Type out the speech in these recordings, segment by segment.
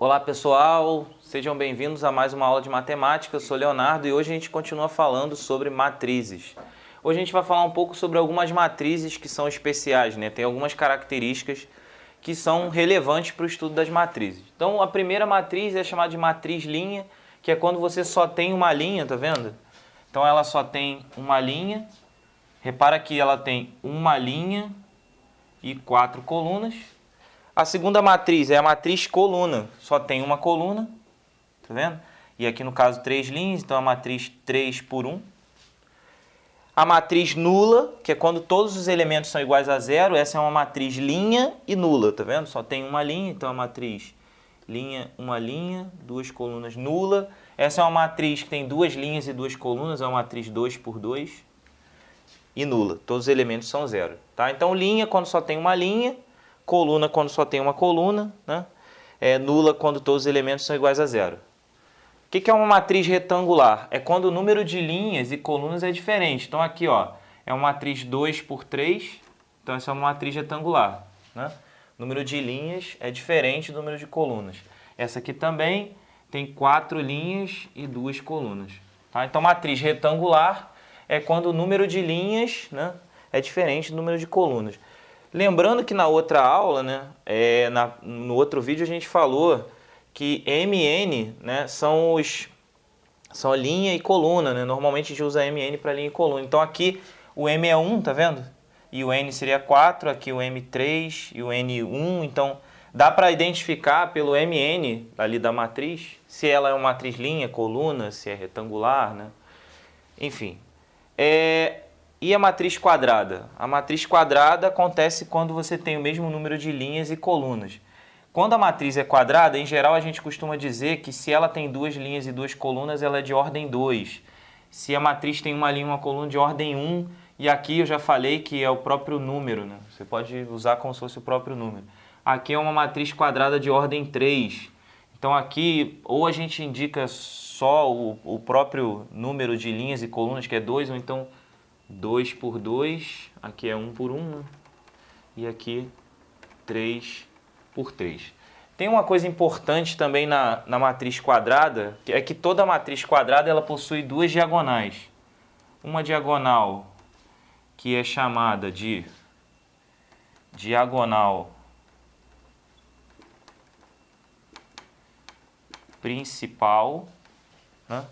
Olá pessoal, sejam bem-vindos a mais uma aula de matemática. Eu sou Leonardo e hoje a gente continua falando sobre matrizes. Hoje a gente vai falar um pouco sobre algumas matrizes que são especiais, né? Tem algumas características que são relevantes para o estudo das matrizes. Então a primeira matriz é chamada de matriz linha, que é quando você só tem uma linha, tá vendo? Então ela só tem uma linha. Repara que ela tem uma linha e 4 colunas. A segunda matriz é a matriz coluna, só tem uma coluna, tá vendo? E aqui no caso 3 linhas, então a matriz 3 por 1. A matriz nula, que é quando todos os elementos são iguais a zero, essa é uma matriz linha e nula, tá vendo? Só tem uma linha, então a matriz linha, uma linha, duas colunas nula. Essa é uma matriz que tem duas linhas e duas colunas, é uma matriz 2 por 2 e nula. Todos os elementos são zero, tá? Então linha quando só tem uma linha, coluna quando só tem uma coluna, né? Nula quando todos os elementos são iguais a zero. O que é uma matriz retangular? É quando o número de linhas e colunas é diferente. Então aqui ó, é uma matriz 2 por 3, então essa é uma matriz retangular, né? O número de linhas é diferente do número de colunas. Essa aqui também tem 4 linhas e 2 colunas. Tá? Então matriz retangular é quando o número de linhas, né, é diferente do número de colunas. Lembrando que na outra aula, né, no outro vídeo a gente falou que MN, né, são linha e coluna, né? Normalmente a gente usa MN para linha e coluna. Então aqui o M é 1, tá vendo? E o N seria 4, aqui o M 3 e o N 1. Então dá para identificar pelo MN ali da matriz se ela é uma matriz linha, coluna, se é retangular, né? Enfim. E a matriz quadrada? A matriz quadrada acontece quando você tem o mesmo número de linhas e colunas. Quando a matriz é quadrada, em geral a gente costuma dizer que se ela tem duas linhas e duas colunas, ela é de ordem 2. Se a matriz tem uma linha e uma coluna, de ordem 1. E aqui eu já falei que é o próprio número, né? Você pode usar como se fosse o próprio número. Aqui é uma matriz quadrada de ordem 3. Então aqui ou a gente indica só o próprio número de linhas e colunas, que é 2, ou então 2 por 2, aqui é 1 por 1, né? E aqui 3 por 3. Tem uma coisa importante também na matriz quadrada, que é que toda matriz quadrada ela possui duas diagonais. Uma diagonal que é chamada de diagonal principal, né?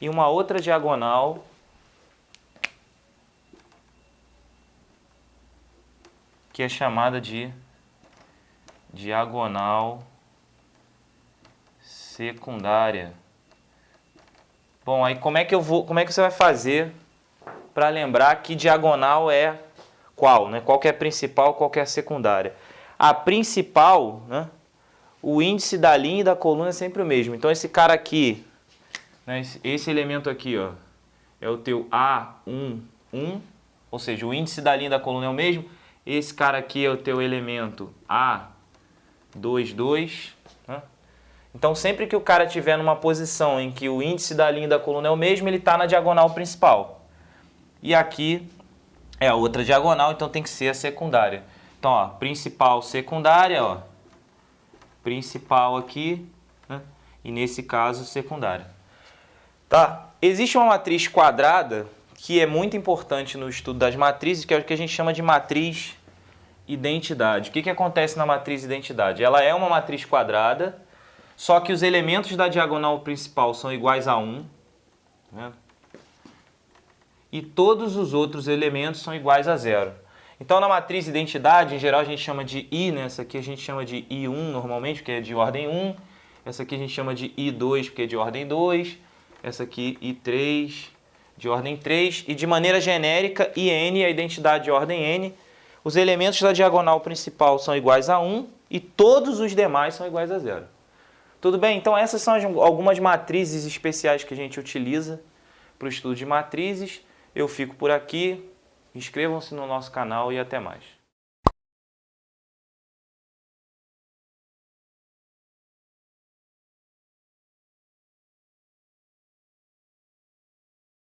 E uma outra diagonal que é chamada de diagonal secundária. Bom, aí como é que você vai fazer para lembrar que diagonal é qual, né? Qual que é a principal, qual que é a secundária? A principal, né? O índice da linha e da coluna é sempre o mesmo. Então esse cara aqui, né? Esse elemento aqui, ó, é o teu A1, 1, ou seja, o índice da linha e da coluna é o mesmo. Esse cara aqui é o teu elemento A2, 2. Né? Então, sempre que o cara estiver numa posição em que o índice da linha e da coluna é o mesmo, ele está na diagonal principal. E aqui é a outra diagonal, então tem que ser a secundária. Então, ó, principal, secundária, ó. Principal aqui, né? E nesse caso, secundária. Tá? Existe uma matriz quadrada que é muito importante no estudo das matrizes, que é o que a gente chama de matriz identidade. O que acontece na matriz identidade? Ela é uma matriz quadrada, só que os elementos da diagonal principal são iguais a 1, né? E todos os outros elementos são iguais a 0. Então, na matriz identidade, em geral, a gente chama de I, né? Essa aqui a gente chama de I1 normalmente, porque é de ordem 1. Essa aqui a gente chama de I2, porque é de ordem 2. Essa aqui, I3, de ordem 3. E de maneira genérica, IN é a identidade de ordem N. Os elementos da diagonal principal são iguais a 1 e todos os demais são iguais a 0. Tudo bem? Então essas são algumas matrizes especiais que a gente utiliza para o estudo de matrizes. Eu fico por aqui. Inscrevam-se no nosso canal e até mais.